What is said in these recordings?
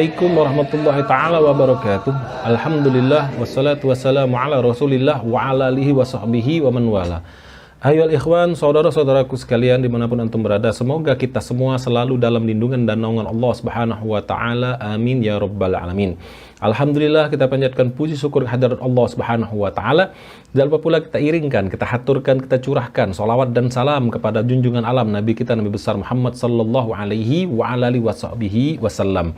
Assalamualaikum warahmatullahi ta'ala wabarakatuh. Alhamdulillah wassalatu wassalamu ala rasulillah wa ala alihi wa sahbihi wa man wala. Ayohal ikhwan, saudara-saudaraku sekalian dimanapun antum berada, semoga kita semua selalu dalam lindungan dan naungan Allah subhanahu wa ta'ala. Amin ya rabbal alamin. Alhamdulillah, kita panjatkan puji syukur kehadirat Allah subhanahu wa ta'ala. Dan pula kita iringkan, kita haturkan, kita curahkan salawat dan salam kepada junjungan alam Nabi kita, Nabi besar Muhammad sallallahu alaihi wa ala alihi wa sahbihi wasallam.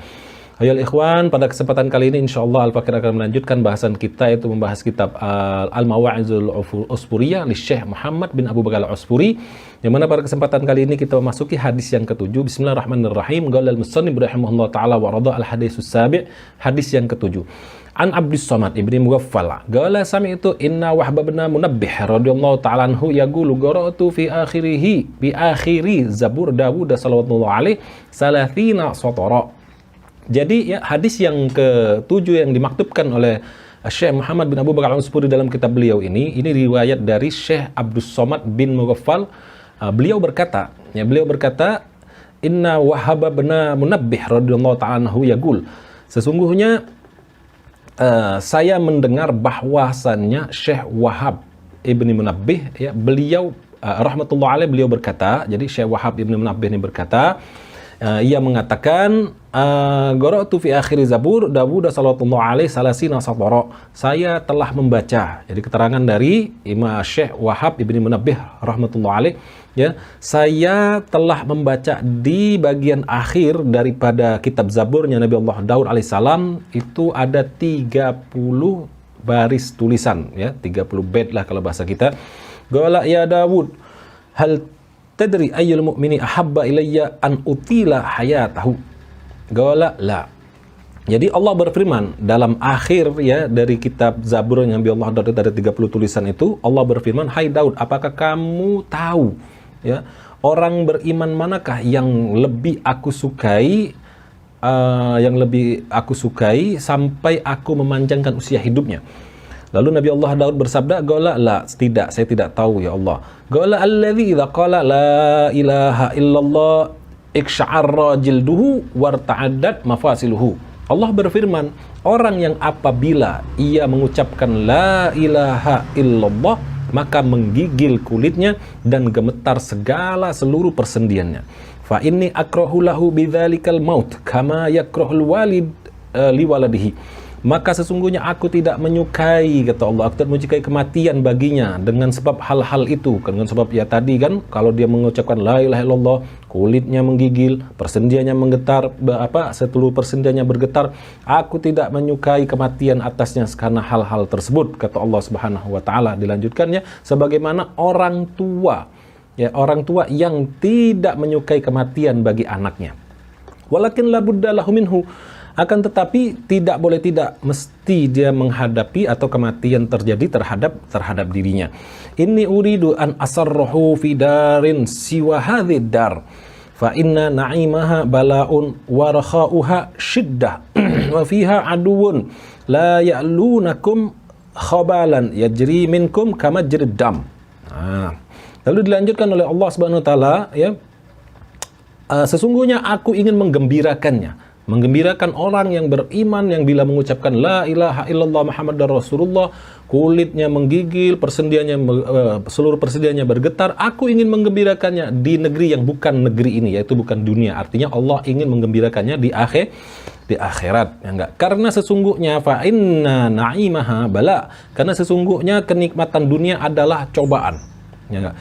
Ayohal ikhwan, pada kesempatan kali ini insyaallah Al-Fakir akan melanjutkan bahasan kita, yaitu membahas kitab Al-Mawa'izul Usfuriyah li Syekh Muhammad bin Abu Bakar Al-Usfuri, yang mana pada kesempatan kali ini kita memasuki hadis yang ke-7. Bismillahirrahmanirrahim. Qala al-musannif rahimahullah ta'ala wa radha al-haditsus sabi', hadis yang ke-7. An Abdus Samad ibni Mughaffal qala sami'tu inna Wahb bin Munabbih radhiyallahu ta'ala anhu yaqulu qara'tu fi akhiri Zabur Dawud sallallahu alaihi salathina satara. Jadi ya, hadis yang ke-7 yang dimaktubkan oleh Syekh Muhammad bin Abu Bakar Al-Usfuri dalam kitab beliau ini riwayat dari Syekh Abdus Samad bin Mughaffal. Beliau berkata, inna Wahab bin Munabbih radhiyallahu ta'ala anhu yaqul, sesungguhnya saya mendengar bahwasannya Syekh Wahab ibni Munabbih, ya, beliau rahmatullah alaih, beliau berkata, jadi Syekh Wahab ibni Munabbih ini berkata, ia mengatakan, qara'tu fi akhir Zabur Dawud sallallahu alaihi salasina satara. Saya telah membaca, jadi keterangan dari Imam Syekh Wahab ibni Munabbih rahmatullah alaih, ya, saya telah membaca di bagian akhir daripada kitab Zaburnya Nabi Allah Daud alaihissalam, itu ada 30 baris tulisan, ya, 30 bait lah kalau bahasa kita. Qala ya Dawud, hal tadri ayyul mu'mini ahabba ilayya an utila hayatahu? Qala la. Jadi Allah berfirman dalam akhir, ya, dari kitab Zabur yang Nabi Allah Daud dari 30 tulisan itu, Allah berfirman, hai Daud, apakah kamu tahu, ya, orang beriman manakah yang lebih aku sukai, sampai aku memanjangkan usia hidupnya? Lalu Nabi Allah Daud bersabda, qala la, tidak, saya tidak tahu ya Allah. Qala alladzi idza qala la ilaha illallah iksha'arra jilduhu warta'addat mafasiluhu. Allah berfirman, orang yang apabila ia mengucapkan la ilaha illallah, maka menggigil kulitnya dan gemetar segala seluruh persendiannya. Fa inni akrahu lahu bidzalikal maut kama yakrahul walid liwaladihi. Maka sesungguhnya aku tidak menyukai, kata Allah, aku tidak menyukai kematian baginya dengan sebab hal-hal itu. Dengan sebab, ya tadi kan, kalau dia mengucapkan la ilaha illallah, kulitnya menggigil, persendiannya menggetar, seluruh persendiannya bergetar, aku tidak menyukai kematian atasnya karena hal-hal tersebut, kata Allah Subhanahu wa taala. Dilanjutkannya, sebagaimana orang tua, ya, orang tua yang tidak menyukai kematian bagi anaknya. Walakin la budda lahu minhu, akan tetapi tidak boleh tidak mesti dia menghadapi atau kematian terjadi terhadap dirinya. Inni uridu an asarruhu fi darin siwa hadzid dar fa inna na'imaha bala'un wa rakha'uha shiddah wa fiha aduun la ya'lunakum khabalan yajri minkum kama jrid dam. Lalu dilanjutkan oleh Allah Subhanahu wa taala, ya, sesungguhnya aku ingin menggembirakannya menggembirakan orang yang beriman yang bila mengucapkan la ilaha illallah Muhammadar Rasulullah, kulitnya menggigil, seluruh persendiannya bergetar. Aku ingin menggembirakannya di negeri yang bukan negeri ini, yaitu bukan dunia. Artinya Allah ingin menggembirakannya di akhirat, ya enggak? Karena sesungguhnya fa inna na'imaha bala, karena sesungguhnya kenikmatan dunia adalah cobaan, ya enggak?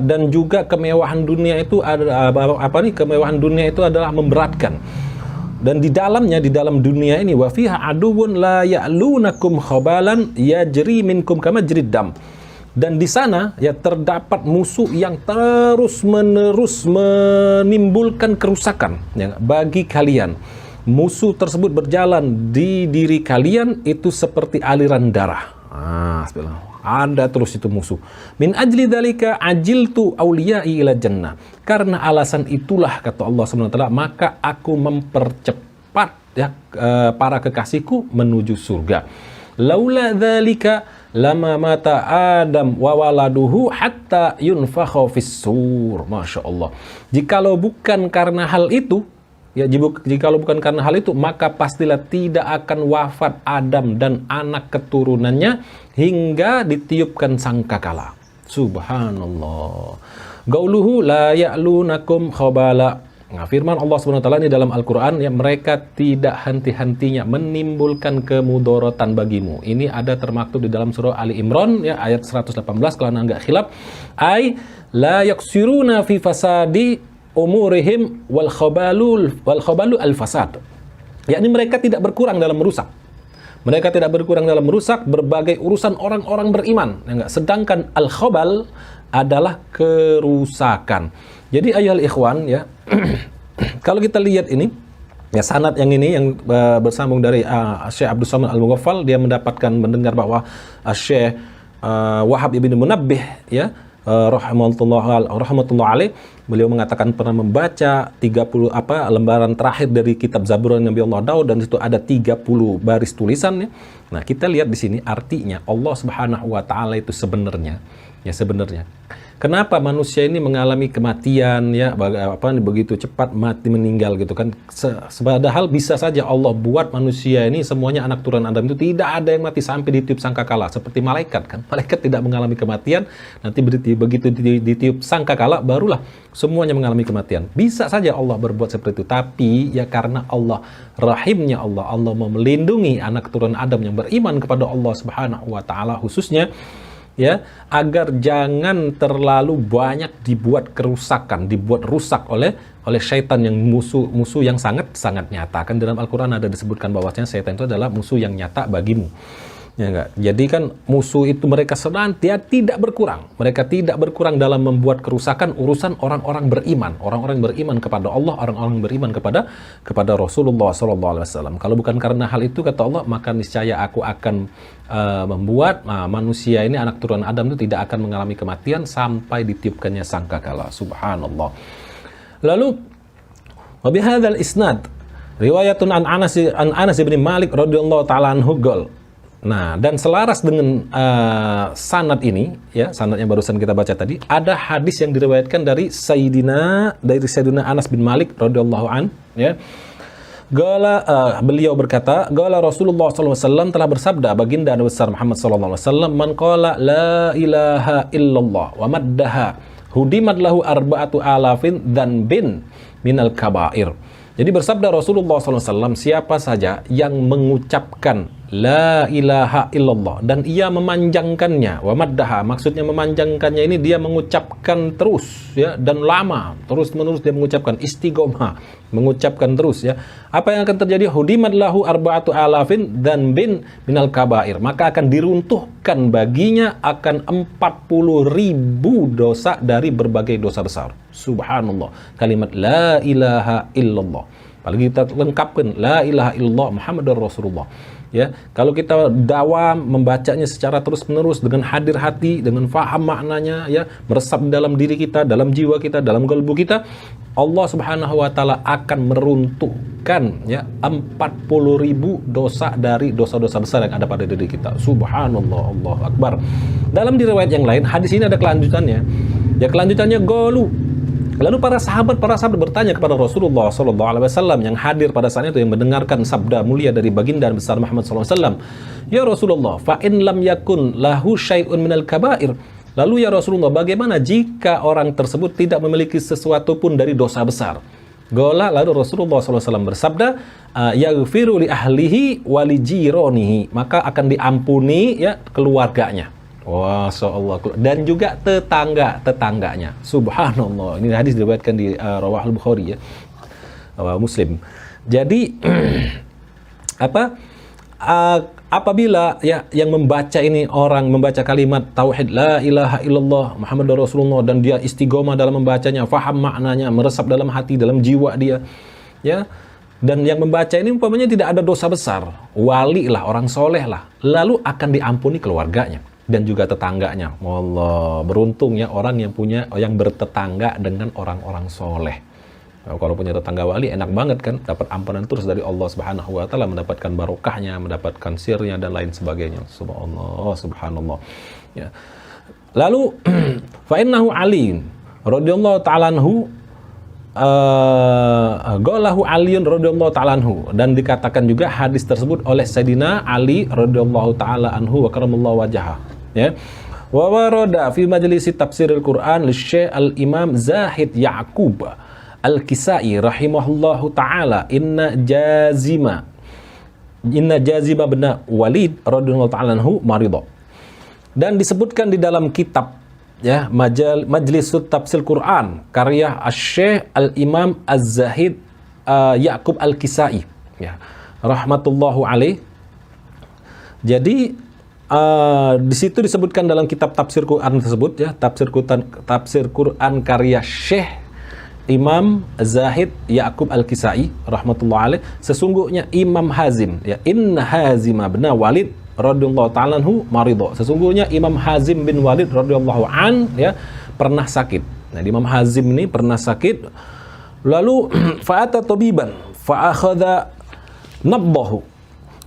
Dan juga kemewahan dunia itu kemewahan dunia itu adalah memberatkan. Dan di dalam dunia ini wa fiha aduwwun la ya'lunakum khabalan yajri minkum kama jrid dam. Dan di sana ya terdapat musuh yang terus-menerus menimbulkan kerusakan ya, bagi kalian. Musuh tersebut berjalan di diri kalian itu seperti aliran darah. Ada terus itu musuh. Min ajli dzalika ajiltu auliyai ila jannah. Karena alasan itulah kata Allah SWT, maka aku mempercepat ya para kekasihku menuju surga. Laula dzalika lama mata Adam wa waladuhu hatta yunfakha fis sur. Masya Allah. Jikalau bukan karena hal itu, ya, jikalau bukan karena hal itu, maka pastilah tidak akan wafat Adam dan anak keturunannya hingga ditiupkan sangkakala. Subhanallah. Gauluhu la ya'lunakum khabala. Nah, firman Allah SWT ini dalam Al-Quran, ya, mereka tidak henti-hentinya menimbulkan kemudorotan bagimu. Ini ada termaktub di dalam surah Ali Imran, ya, ayat 118 kalau anda nggak khilaf. Ay la yaksiruna fi fasadi umurihim wal khabalu al fasad. Yakni mereka tidak berkurang dalam merusak. Mereka tidak berkurang dalam merusak berbagai urusan orang-orang beriman. Ya, sedangkan al khabal adalah kerusakan. Jadi ayuhal ikhwan, ya, kalau kita lihat ini, ya, sanad yang ini yang bersambung dari Syekh Abdul Samad Al-Mughaffal, dia mendengar bahwa Syekh Wahab ibn Munabbih, ya, rahmatullah alaih, beliau mengatakan pernah membaca 30 lembaran terakhir dari kitab Zabur Nabi Allah Daud, dan itu ada 30 baris tulisan, ya. Nah, kita lihat di sini artinya Allah Subhanahu wa taala itu sebenarnya kenapa manusia ini mengalami kematian, ya, begitu cepat mati meninggal gitu kan. Padahal bisa saja Allah buat manusia ini semuanya anak turunan Adam itu tidak ada yang mati sampai ditiup sangkakala seperti malaikat kan. Malaikat tidak mengalami kematian, nanti begitu ditiup sangkakala barulah semuanya mengalami kematian. Bisa saja Allah berbuat seperti itu, tapi ya karena Allah rahimnya Allah mau melindungi anak turunan Adam yang beriman kepada Allah Subhanahu wa taala khususnya, ya, agar jangan terlalu banyak dibuat kerusakan, dibuat rusak oleh syaitan yang musuh yang sangat nyata. Kan dalam Al-Qur'an ada disebutkan bahwasanya syaitan itu adalah musuh yang nyata bagimu. Ya enggak? Jadi kan musuh itu mereka senantiasa tidak berkurang. Mereka tidak berkurang dalam membuat kerusakan urusan orang-orang beriman. Orang-orang beriman kepada Allah, orang-orang beriman kepada Rasulullah SAW. Kalau bukan karena hal itu kata Allah, maka niscaya aku akan membuat manusia ini anak turunan Adam itu tidak akan mengalami kematian sampai ditiupkannya sangkakala. Subhanallah. Lalu wabihadzal isnad riwayatun an Anas bin Malik radhiyallahu taala anhu qol. Nah, dan selaras dengan sanad ini, ya, sanad yang barusan kita baca tadi, ada hadis yang diriwayatkan dari Sayyidina Anas bin Malik radhiyallahu an, ya. Beliau berkata, qala Rasulullah SAW telah bersabda, baginda Nabi besar Muhammad SAW, man qala la ilaha illallah wa maddaha hudimat lahu arba'atu alafin dzanbin minal kabair. Jadi bersabda Rasulullah SAW, siapa saja yang mengucapkan la ilaha illallah dan ia memanjangkannya, wa maddaha, maksudnya memanjangkannya ini dia mengucapkan terus, ya, dan lama, terus menerus dia mengucapkan, istiqomah, mengucapkan terus, ya. Apa yang akan terjadi? Hudimat lahu arba'atu alafin dzanbin minal kabair, maka akan diruntuhkan baginya akan 40.000 dosa dari berbagai dosa besar. Subhanallah. Kalimat la ilaha illallah. Apalagi kita lengkapkan la ilaha illallah Muhammadur Rasulullah. Ya, kalau kita dawam membacanya secara terus-menerus dengan hadir hati, dengan faham maknanya, ya, meresap dalam diri kita, dalam jiwa kita, dalam kalbu kita, Allah Subhanahu wa taala akan meruntuhkan, ya, 40.000 dosa dari dosa-dosa besar yang ada pada diri kita. Subhanallah, Allahu Akbar. Dalam riwayat yang lain, hadis ini ada kelanjutannya. Ya, kelanjutannya qalu Lalu para sahabat bertanya kepada Rasulullah SAW yang hadir pada saat itu, yang mendengarkan sabda mulia dari baginda besar Muhammad SAW. Ya Rasulullah, fa in lam yakun lahu syai'un minal kabair. Lalu ya Rasulullah, bagaimana jika orang tersebut tidak memiliki sesuatu pun dari dosa besar? Gola, lalu Rasulullah SAW bersabda, yaghfiru li ahlihi wa li jironihi, maka akan diampuni ya keluarganya. Wah, Allah, dan juga tetangganya. Subhanallah. Ini hadis diriwayatkan di Rawahul Bukhari ya, Muslim. Jadi apabila ya yang membaca ini, orang membaca kalimat tauhid la ilaha illallah Muhammadur Rasulullah, dan dia istiqomah dalam membacanya, faham maknanya, meresap dalam hati, dalam jiwa dia, ya. Dan yang membaca ini umpamanya tidak ada dosa besar, wali lah, orang soleh lah, lalu akan diampuni keluarganya dan juga tetangganya. Allah, beruntung ya orang yang bertetangga dengan orang-orang soleh. Nah, kalau punya tetangga wali enak banget kan, dapat ampunan terus dari Allah Subhanahu wa taala, mendapatkan barokahnya, mendapatkan sirnya dan lain sebagainya. Subhanallah. Ya. Lalu fa innahu Ali radhiyallahu ta'ala anhu, Golahu Aliun radhiyallahu ta'ala anhu, dan dikatakan juga hadis tersebut oleh Sayyidina Ali radhiyallahu ta'ala anhu wa karamallahu wajhah, ya. Wa warada fi majlis tafsiril Quran li Syekh al-Imam Zahid Ya'qub al-Kisai rahimahullahu ta'ala, inna jazima bin Walid radhiyallahu ta'ala anhu marido. Dan disebutkan di dalam kitab ya Majlis Tafsir Quran karya Asy-Syaikh Al-Imam Az-Zahid Ya'qub Al-Kisai ya, rahmatullahu alaih. Jadi di situ disebutkan dalam kitab tafsir Quran tersebut ya, tafsir Quran karya Syekh Imam Zahid Ya'qub Al-Kisai rahmatullah alaih, sesungguhnya Imam Hazim ya, Inna Hazim bin Walid radhiyallahu ta'ala anhu maridho, sesungguhnya Imam Hazim bin Walid radhiyallahu an ya pernah sakit. Nah, Imam Hazim ini pernah sakit, lalu fa'ata tabiban fa akhadha nabbahu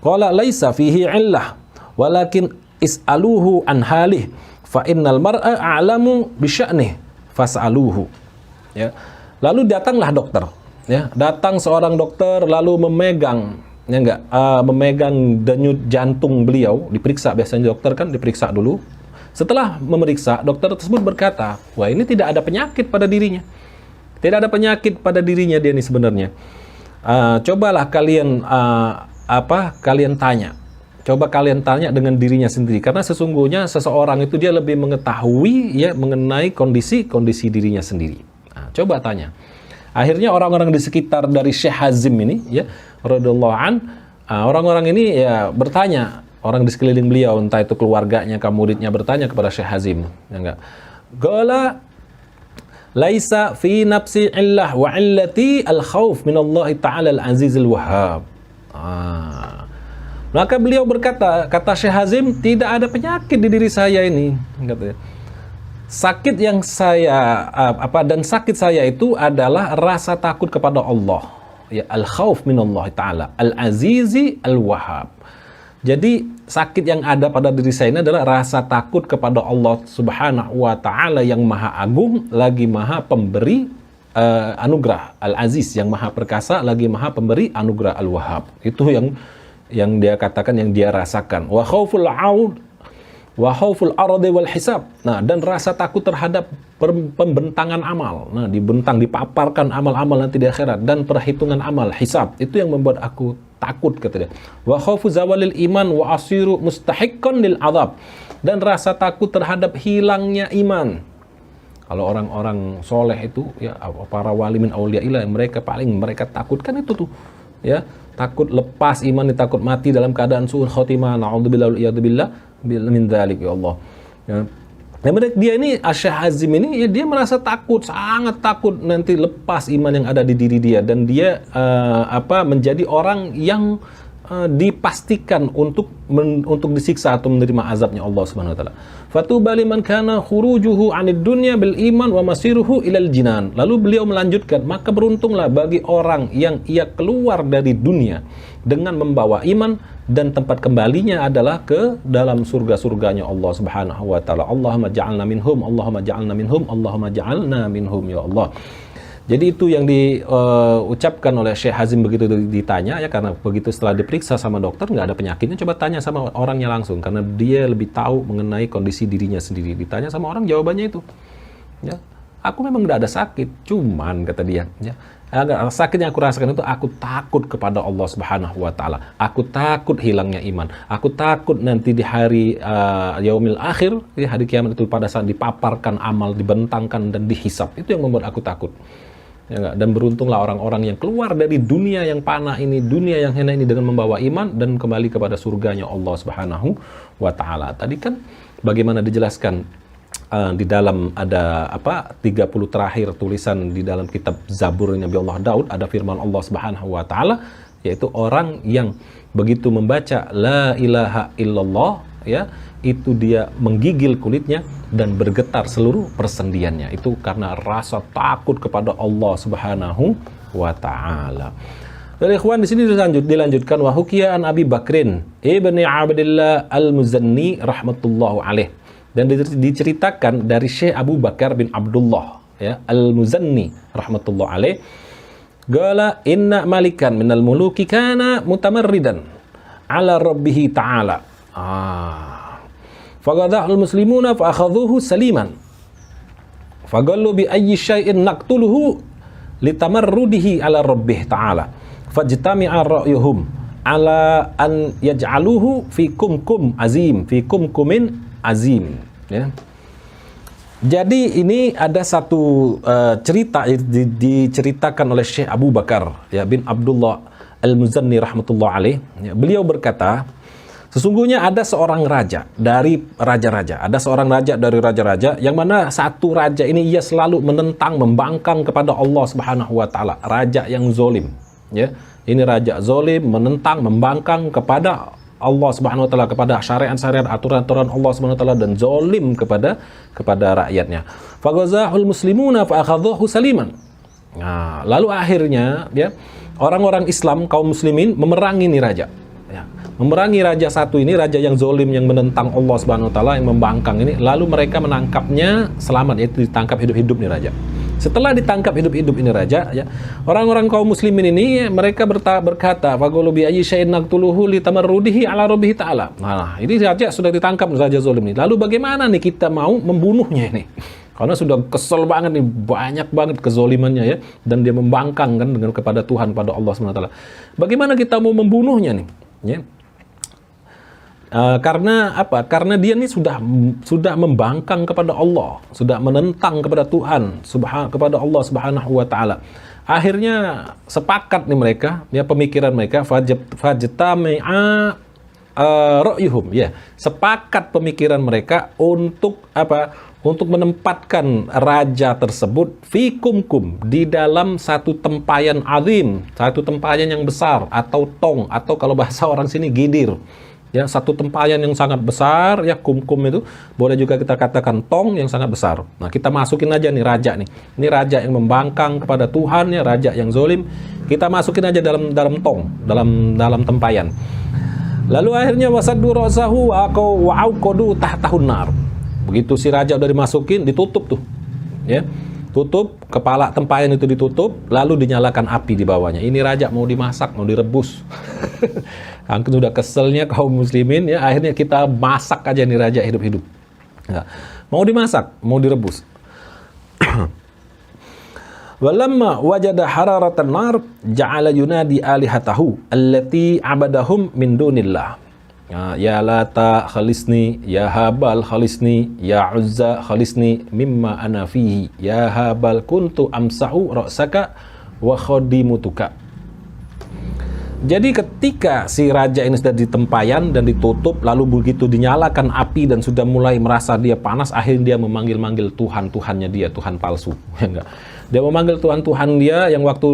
qala laisa fihi illah walakin is'aluhu an halih fa innal mar'a a'lamu bi sya'nih fas'aluhu ya. Lalu datanglah dokter ya, datang seorang dokter lalu memegang memegang denyut jantung beliau, diperiksa. Biasanya dokter kan diperiksa dulu. Setelah memeriksa, dokter tersebut berkata, wah ini tidak ada penyakit pada dirinya. Tidak ada penyakit pada dirinya dia ini sebenarnya. Cobalah kalian kalian tanya. Coba kalian tanya dengan dirinya sendiri, karena sesungguhnya seseorang itu dia lebih mengetahui ya mengenai kondisi dirinya sendiri. Nah, coba tanya. Akhirnya orang-orang di sekitar dari Syekh Hazim ini ya radhiyallahu an, orang-orang ini ya bertanya, orang di sekeliling beliau, entah itu keluarganya, muridnya, bertanya kepada Syekh Hazim, ya enggak? Qala laisa fi nafsi illah wa illati al-khauf min Allah Ta'ala al-Aziz al-Wahhab. Maka beliau berkata, kata Syekh Hazim, tidak ada penyakit di diri saya ini, katanya. Sakit yang saya dan sakit saya itu adalah rasa takut kepada Allah. Ya, al-khauf minallah ta'ala, al-azizi al-wahhab. Jadi sakit yang ada pada diri saya ini adalah rasa takut kepada Allah Subhanahu wa taala yang Maha Agung lagi Maha Pemberi anugerah, al-aziz yang Maha Perkasa lagi Maha Pemberi anugerah, al-wahhab. Itu yang dia katakan, yang dia rasakan. Wa khauful aud wa khauful ardi wal hisab. Nah, dan rasa takut terhadap pembentangan amal. Nah, dipaparkan amal-amal nanti di akhirat, dan perhitungan amal, hisab. Itu yang membuat aku takut, kata dia. Wa khaufu zawalil iman wa asiru mustahiqqan lil azab. Dan rasa takut terhadap hilangnya iman. Kalau orang-orang soleh itu ya, para wali min auliyaillah, mereka takutkan itu tuh ya, takut lepas iman, takut mati dalam keadaan su'ul khotimah, na'udzubillah wal iyadu billah min dzalik, ya Allah ya. Dia ini Syekh Hazim ini ya, dia merasa takut, sangat takut nanti lepas iman yang ada di diri dia, dan dia menjadi orang yang dipastikan untuk disiksa atau menerima azabnya Allah Subhanahu wa taala. Fatuba liman kana khurujuhu 'anid dunya bil iman wa masiruhu ilal jinan. Lalu beliau melanjutkan, maka beruntunglah bagi orang yang ia keluar dari dunia dengan membawa iman dan tempat kembalinya adalah ke dalam surga-surganya Allah Subhanahu wa taala. Allahumma ja'alna minhum, Allahumma ja'alna minhum, Allahumma ja'alna minhum ya Allah. Jadi itu yang diucapkan oleh Syekh Hazim begitu ditanya ya, karena begitu setelah diperiksa sama dokter nggak ada penyakitnya, coba tanya sama orangnya langsung karena dia lebih tahu mengenai kondisi dirinya sendiri. Ditanya sama orang, jawabannya itu ya, aku memang nggak ada sakit, cuman kata dia ya, sakit yang aku rasakan itu aku takut kepada Allah Subhanahu wa taala. Aku takut hilangnya iman. Aku takut nanti di hari yaumil akhir, di hari kiamat itu pada saat dipaparkan amal, dibentangkan dan dihisap. Itu yang membuat aku takut. Ya enggak? Dan beruntunglah orang-orang yang keluar dari dunia yang panah ini, dunia yang hina ini dengan membawa iman dan kembali kepada surganya Allah Subhanahu wa taala. Tadi kan bagaimana dijelaskan di dalam ada 30 terakhir tulisan di dalam kitab Zabur Nabi Allah Daud, ada firman Allah Subhanahu wa taala, yaitu orang yang begitu membaca la ilaha illallah ya, itu dia menggigil kulitnya dan bergetar seluruh persendiannya. Itu karena rasa takut kepada Allah Subhanahu wa taala. Dari ikhwan di sini dilanjutkan wa hukiya an Abi Bakrin ibni Abdillah al-Muzanni rahmatullahu alaih, dan diceritakan dari Syekh Abu Bakar bin Abdullah ya al-Muzanni rahmatullah alaih, qala inna malikan minal muluki kana mutamarridan ala rabbih ta'ala faghadahul muslimuna fa akhadhuhu saliman faqalu bi ayyi syai'in naqtuluhu litamarrudihi ala rabbih ta'ala fajtami'a ra'yuhum ala an yaj'aluhu fi kumkum azim, fi kumkumin azim ya. Jadi ini ada satu cerita diceritakan oleh Syekh Abu Bakar ya bin Abdullah al-Muzanni rahmatullah alaih ya. Beliau berkata, sesungguhnya ada seorang raja dari raja-raja, ada seorang raja dari raja-raja yang mana satu raja ini ia selalu menentang, membangkang kepada Allah Subhanahu wa taala, raja yang zalim ya. Ini raja zalim, menentang, membangkang kepada Allah Subhanahu wa taala, kepada syariat-syariat, aturan-aturan Allah Subhanahu wa taala, dan zalim kepada rakyatnya. Faghazahul muslimuna fa akhadhahu saliman. Nah, lalu akhirnya ya orang-orang Islam kaum muslimin memerangi ini raja. Ya, memerangi raja satu ini, raja yang zalim yang menentang Allah Subhanahu wa taala, yang membangkang ini, lalu mereka menangkapnya selamat, yaitu ditangkap hidup-hidup nih raja. Setelah ditangkap hidup-hidup ini raja ya, orang-orang kaum muslimin ini mereka berkata, faqulu bi ayyi syai'in naqtuluhu litamarrudihi ala rabbih ta'ala. Nah, ini raja sudah ditangkap, raja zalim ini. Lalu bagaimana nih kita mau membunuhnya ini? Karena sudah kesel banget nih, banyak banget kezolimannya ya, dan dia membangkang kan dengan kepada Tuhan, pada Allah Subhanahu wa taala. Bagaimana kita mau membunuhnya nih? Ya. Karena apa? Karena dia ini sudah membangkang kepada Allah, sudah menentang kepada Tuhan, kepada Allah Subhanahu wa taala. Akhirnya sepakat nih mereka, ya pemikiran mereka, fajtami'a ra'yuhum ya. Sepakat pemikiran mereka untuk apa? Untuk menempatkan raja tersebut fi kumkum, di dalam satu tempayan azim, satu tempayan yang besar, atau tong, atau kalau bahasa orang sini gidir. Ya, satu tempayan yang sangat besar ya, kumkum itu boleh juga kita katakan tong yang sangat besar. Nah, kita masukin aja nih raja nih. Ini raja yang membangkang kepada Tuhan ya, raja yang zalim. Kita masukin aja dalam tong, dalam tempayan. Lalu akhirnya wasaddu ra'sahu wa auqadu tahtahun nar. Begitu si raja udah dimasukin, ditutup tuh. Ya. Tutup, kepala tempayan itu ditutup, lalu dinyalakan api di bawahnya. Ini raja mau dimasak, mau direbus. Angkat sudah keselnya kaum muslimin ya, akhirnya kita masak aja nih raja hidup-hidup. Ya. Mau dimasak, mau direbus. Walamma wajada hararatan nar ja'ala yunadi alihatahu allati abadahum min dunillah. Ya Lata khalisni, ya Habal khalisni, ya Uzza khalisni mimma ana fihi, ya Habal kuntu amsahu ra'saka wa khadimutuka. Jadi ketika si raja ini sudah ditempayan dan ditutup, lalu begitu dinyalakan api dan sudah mulai merasa dia panas, akhirnya dia memanggil-manggil Tuhan-Tuhannya dia, Tuhan palsu. Dia memanggil Tuhan-Tuhan dia yang waktu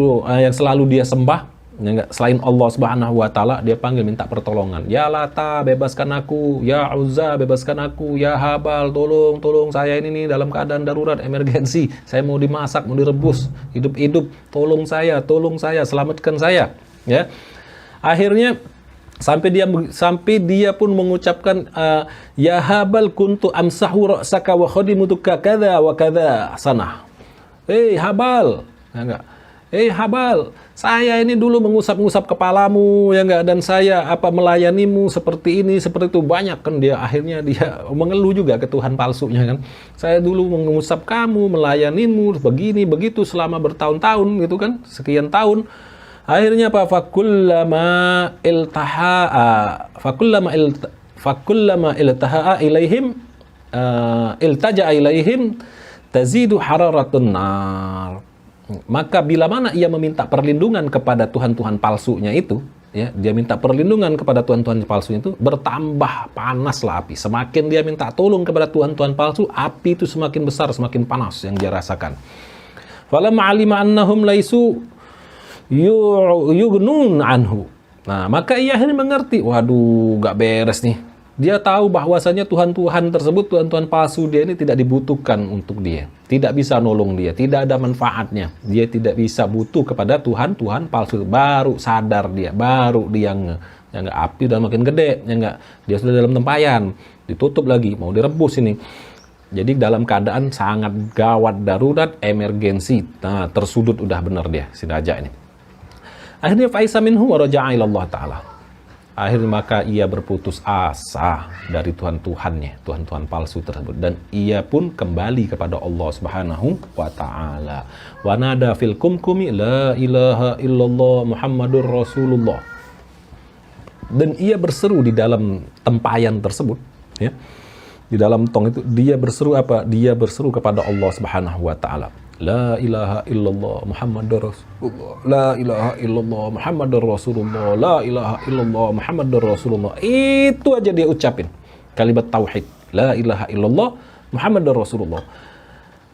yang selalu dia sembah, Ya enggak, selain Allah Subhanahu wa taala dia panggil minta pertolongan. Ya Lata, bebaskan aku. Ya Uzza, bebaskan aku. Ya Habal, tolong saya ini nih dalam keadaan darurat, emergensi. Saya mau dimasak, mau direbus, hidup-hidup. Tolong saya, selamatkan saya. Ya. Akhirnya sampai dia pun mengucapkan ya Habal kuntu amsahu ra'saka wa khadimutuka kadza wa kadza sanah. Habal, ya enggak. Habal, saya ini dulu mengusap-ngusap kepalamu, ya enggak, dan saya melayanimu seperti ini, seperti itu. Banyak kan akhirnya dia mengeluh juga ke Tuhan palsunya kan. Saya dulu mengusap kamu, melayanimu, begini, begitu selama bertahun-tahun gitu kan, sekian tahun. Akhirnya fakullama iltaha'a ilaihim iltaja'a ilaihim tazidu hararatun nar. Maka bila mana ia meminta perlindungan kepada Tuhan-Tuhan palsunya itu, ya, dia minta perlindungan kepada Tuhan-Tuhan palsunya itu, bertambah panaslah api. Semakin dia minta tolong kepada Tuhan-Tuhan palsu, api itu semakin besar, semakin panas yang dia rasakan. Falamma 'alima annahum laisu yughnun anhu. Nah, maka ia akhirnya mengerti, waduh, gak beres nih. Dia tahu bahwasanya Tuhan-Tuhan tersebut, Tuhan-Tuhan palsu dia ini tidak dibutuhkan untuk dia. Tidak bisa nolong dia, tidak ada manfaatnya. Dia tidak bisa butuh kepada Tuhan-Tuhan palsu. Baru sadar dia, baru dia nggak api udah makin gede, nggak, dia sudah dalam tempayan, ditutup lagi, mau direbus ini. Jadi dalam keadaan sangat gawat, darurat, emergensi. Nah, tersudut udah benar dia, si raja ini. Akhirnya faisa minhu wa raja'a ila Allah Ta'ala. Akhirnya maka ia berputus asa dari Tuhan-Tuhannya, Tuhan-Tuhan palsu tersebut, dan ia pun kembali kepada Allah Subhanahu wa taala. Wa nada fil kumkumi la ilaha illallah Muhammadur Rasulullah. Dan ia berseru di dalam tempayan tersebut, ya. Di dalam tong itu dia berseru apa? Dia berseru kepada Allah Subhanahu wa taala. La ilaha illallah Muhammadur Rasulullah. La ilaha illallah Muhammadur Rasulullah. La ilaha illallah Muhammadur Rasulullah. Itu aja dia ucapin. Kalimat tauhid. La ilaha illallah Muhammadur Rasulullah.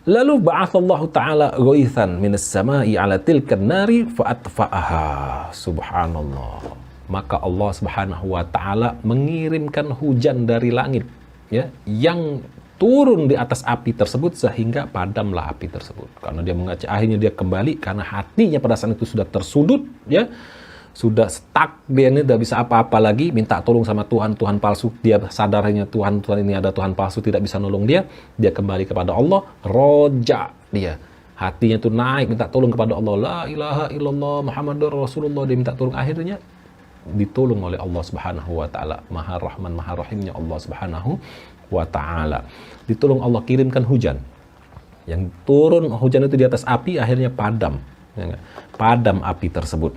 Lalu ba'athallahu ta'ala ghaithan minas sama'i 'ala tilkan nari fa'atfa'aha. Subhanallah. Maka Allah Subhanahu wa taala mengirimkan hujan dari langit, ya, yang turun di atas api tersebut sehingga padamlah api tersebut. Karena dia mengaca, akhirnya dia kembali karena hatinya pada saat itu sudah tersudut, ya, sudah stuck, dia ini tidak bisa apa-apa lagi, minta tolong sama Tuhan palsu. Dia sadarnya Tuhan ini ada Tuhan palsu, tidak bisa nolong dia. Dia kembali kepada Allah, roja dia. Hatinya itu naik, minta tolong kepada Allah. La ilaha illallah Muhammadur Rasulullah. Dia minta tolong, akhirnya ditolong oleh Allah Subhanahu wa taala. Maha Rahman, Maha Rahimnya Allah Subhanahu wa ta'ala. Ditolong Allah, kirimkan hujan. Yang turun hujan itu di atas api, akhirnya padam. Padam api tersebut.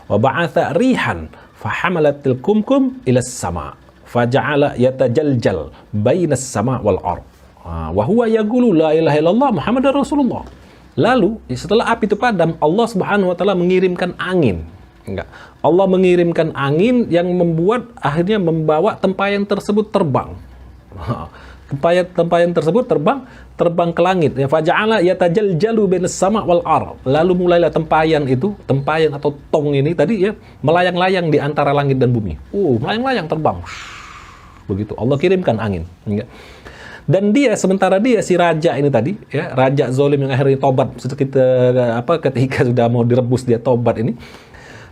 Wa ba'atha rihan fahamalatil kumkum ila sama faja'ala yatajaljal bainas sama wal ard. Wa huwa yaqulu la ilaha illallah Muhammadur Rasulullah. Lalu setelah api itu padam, Allah Subhanahu wa taala mengirimkan angin. Allah mengirimkan angin yang akhirnya membawa tempayan tersebut terbang. Tempayan tersebut terbang ke langit. Ya, faja'ala yatajaljalu bainas sama wal ard. Lalu mulailah tempayan atau tong ini tadi, ya, melayang-layang di antara langit dan bumi. Melayang-layang terbang. Begitu Allah kirimkan angin. Dan sementara dia si raja ini tadi, ya, raja zalim yang akhirnya tobat ketika sudah mau direbus, dia tobat ini.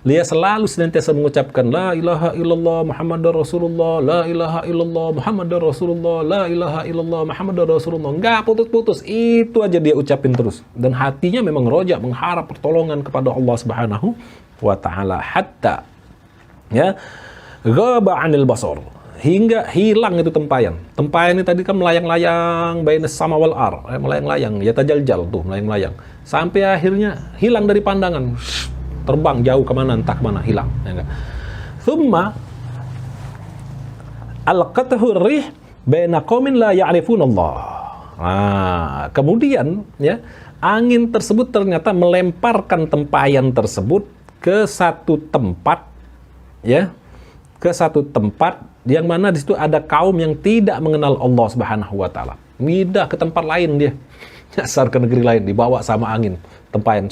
Dia selalu senantiasa mengucapkan la ilaha illallah Muhammadur Rasulullah, la ilaha illallah Muhammadur Rasulullah, la ilaha illallah Muhammadur Rasulullah. Enggak putus-putus, itu aja dia ucapin terus. Dan hatinya memang roja, mengharap pertolongan kepada Allah Subhanahu wa taala, hatta, ya, ghaba 'anil basar, hingga hilang itu tempayan. Tempayan ini tadi kan melayang-layang bainas sama wal ar, melayang-layang, ya tajaljal tuh, melayang-layang. Sampai akhirnya hilang dari pandangan. Terbang jauh kemana, entah kemana, hilang. Thumma alqatahu rih baina qaumin la ya'rifunallah. Kemudian, ya, angin tersebut ternyata melemparkan tempayan tersebut ke satu tempat, ya, ke satu tempat yang mana di situ ada kaum yang tidak mengenal Allah Subhanahu wa taala. Pindah ke tempat lain dia. nyasar ke negeri lain, dibawa sama angin, tempayan,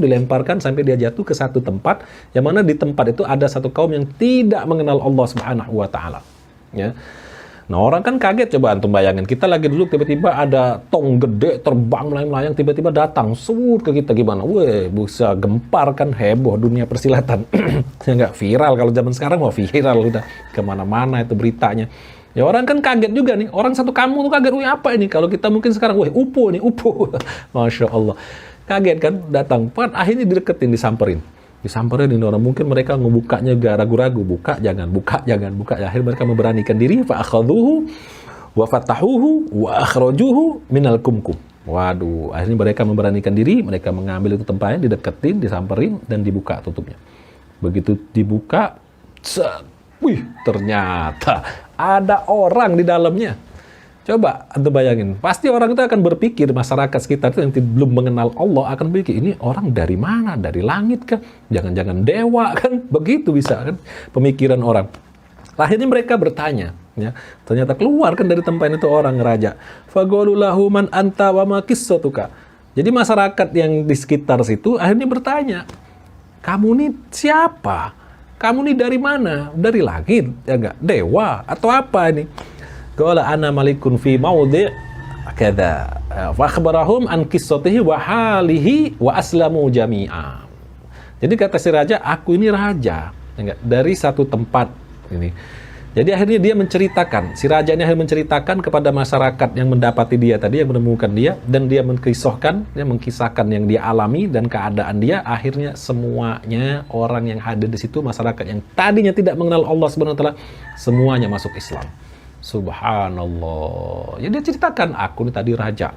dilemparkan sampai dia jatuh ke satu tempat, yang mana di tempat itu ada satu kaum yang tidak mengenal Allah Subhanahu wa Ta'ala. Ya. Nah, orang kan kaget, coba antum bayangin, kita lagi duduk tiba-tiba ada tong gede terbang melayang-layang, tiba-tiba datang ke kita, gimana? Weh, bisa gempar kan, heboh dunia persilatan. Ya nggak viral, kalau zaman sekarang mau viral udah kemana-mana itu beritanya. Ya orang kan kaget juga nih, orang satu kampung tuh kaget, wih apa ini? Kalau kita mungkin sekarang, wih UFO nih, UFO. Masya Allah. Kaget kan, datang. Akhirnya dideketin, disamperin ini orang, mungkin mereka ngebukanya juga ragu-ragu, buka jangan. Akhirnya mereka memberanikan diri, fa akhadhuhu wa fatahuhu wa akhrajuhu minal kumkum. Waduh, akhirnya mereka memberanikan diri, mereka mengambil itu tempayan, dideketin, disamperin, dan dibuka tutupnya. Begitu dibuka, wih, ternyata ada orang di dalamnya. Coba Anda bayangin, pasti orang itu akan berpikir, masyarakat sekitar itu yang belum mengenal Allah akan berpikir, ini orang dari mana? Dari langit kah? Jangan-jangan dewa kan? Begitu bisa kan pemikiran orang. Akhirnya mereka bertanya, ya. Ternyata keluar kan dari tempat itu orang raja. Faqalu lahu man anta wa ma qissatuka. Jadi masyarakat yang di sekitar situ akhirnya bertanya, kamu nih siapa? Kamu nih dari mana? Dari langit? Ya enggak? Dewa? Atau apa ini? Qala ana malikun fi maudhi' kadza. Fa akhbarahum an qissatihi wa halihi wa aslamu jami'a. Jadi kata si raja, aku ini raja, enggak, dari satu tempat ini. Jadi akhirnya dia menceritakan, si raja ini akhirnya menceritakan kepada masyarakat yang mendapati dia tadi, yang menemukan dia, dan dia mengkisahkan yang dia alami dan keadaan dia. Akhirnya semuanya orang yang hadir di situ, masyarakat yang tadinya tidak mengenal Allah Subhanahu wa Ta'ala, semuanya masuk Islam. Subhanallah. Ya dia ceritakan, aku ini tadi raja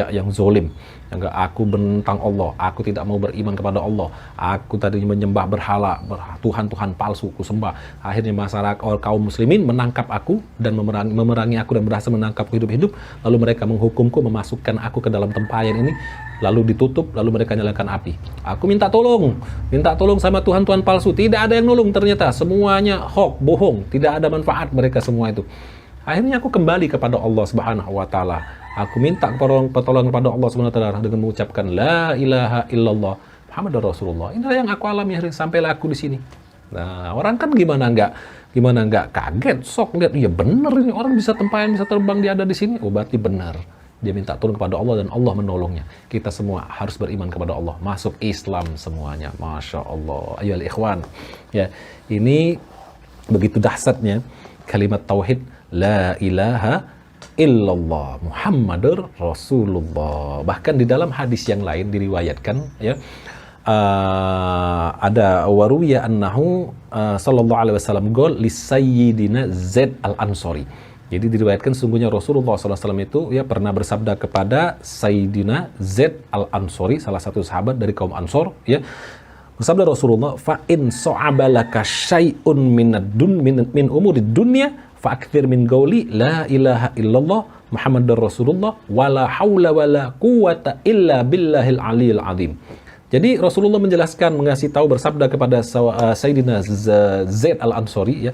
yang zolim. Enggak, aku menentang Allah, aku tidak mau beriman kepada Allah. Aku tadi menyembah berhala, Tuhan palsu ku sembah. Akhirnya masyarakat kaum muslimin menangkap aku dan memerangi aku dan berhasil menangkapku hidup-hidup. Lalu mereka menghukumku, memasukkan aku ke dalam tempayan ini, lalu ditutup, lalu mereka nyalakan api. Aku minta tolong sama Tuhan palsu. Tidak ada yang nolong ternyata. Semuanya hoax, bohong, tidak ada manfaat mereka semua itu. Akhirnya aku kembali kepada Allah Subhanahu wa Ta'ala. Aku minta pertolongan kepada Allah Subhanahu wa Ta'ala dengan mengucapkan la ilaha illallah Muhammadur Rasulullah. Inilah yang aku alami sampailah aku di sini. Nah, orang kan gimana enggak kaget, sok lihat, iya benar ini orang bisa tempayan, bisa terbang, dia ada di sini. Oh, berarti benar. Dia minta tolong kepada Allah dan Allah menolongnya. Kita semua harus beriman kepada Allah, masuk Islam semuanya. Masya Allah. Ayolah ikhwan. Ya, ini begitu dahsyatnya kalimat tauhid la ilaha illallah Muhammadur Rasulullah. Bahkan di dalam hadis yang lain diriwayatkan, ya, ada waruya annahu sallallahu alaihi wasallam qol li sayyidina Zaid al-Ansari. Jadi diriwayatkan sungguhnya Rasulullah SAW itu ya pernah bersabda kepada Sayyidina Zaid al-Ansari, salah satu sahabat dari kaum Ansor, ya. Bersabda Rasulullah, fa in sa'abalaka syai'un min umurid dunya fa'akthir min qauli la ilaha illallah Muhammadur Rasulullah wala haula wala quwata illa billahil aliyil azim. Jadi Rasulullah menjelaskan, mengasih tahu, bersabda kepada Sayyidina Zaid al-Ansari, ya.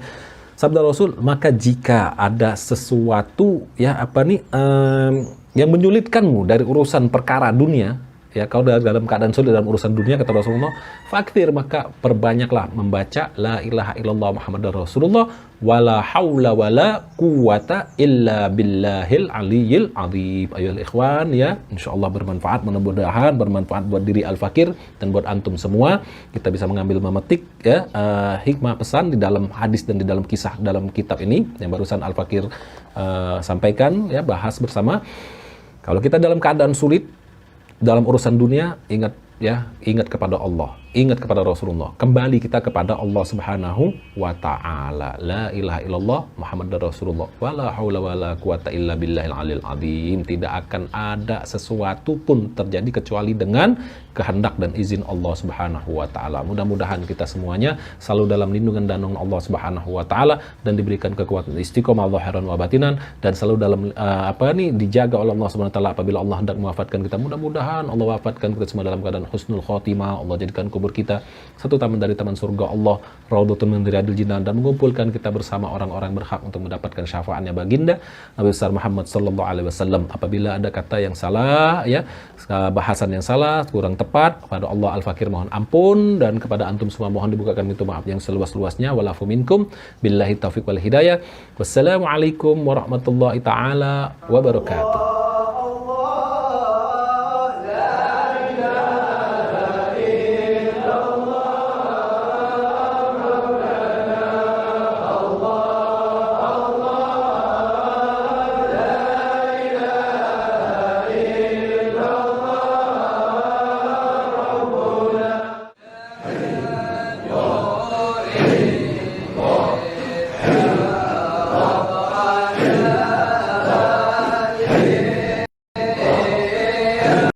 Sabda Rasul, maka jika ada sesuatu ya yang menyulitkanmu dari urusan perkara dunia, ya, kau dalam keadaan sulit dalam urusan dunia, kata Rasulullah, faktir, maka perbanyaklah membaca la ilaha illallah Muhammadur Rasulullah wala haula wala quwata illa billahil aliyil azim. Ayo ikhwan, ya, insyaallah bermanfaat, mudah-mudahan bermanfaat buat diri Al-Fakir dan buat antum semua. Kita bisa mengambil, memetik, ya, hikmah pesan di dalam hadis dan di dalam kisah dalam kitab ini yang barusan Al-Fakir sampaikan, ya, bahas bersama. Kalau kita dalam keadaan sulit dalam urusan dunia, ingat, ya, ingat kepada Allah, ingat kepada Rasulullah, kembali kita kepada Allah Subhanahu wa Ta'ala. La ilaha illallah Muhammadur Rasulullah wala haula wala quwata illa billahil aliyil azim. Tidak akan ada sesuatu pun terjadi kecuali dengan kehendak dan izin Allah Subhanahu wa taala. Mudah-mudahan kita semuanya selalu dalam lindungan dan naungan Allah Subhanahu wa taala dan diberikan kekuatan istiqomah zahiran wa batinan, dan selalu dalam dijaga oleh Allah Subhanahu wa taala apabila Allah hendak mewafatkan kita. Mudah-mudahan Allah wafatkan kita semua dalam keadaan husnul khotimah. Allah jadikan kubur kita satu taman dari taman surga Allah, raudhatun min riyadil jinan, dan mengumpulkan kita bersama orang-orang berhak untuk mendapatkan syafaatnya baginda Nabi besar Muhammad sallallahu alaihi wasallam. Apabila ada kata yang salah, ya, bahasan yang salah, kurang tepat, kepada Allah Al-Fakir mohon ampun, dan kepada antum semua mohon dibukakan pintu maaf yang seluas-luasnya. Walafu minkum billahi taufiq wal hidayah. Wassalamualaikum warahmatullahi taala wabarakatuh.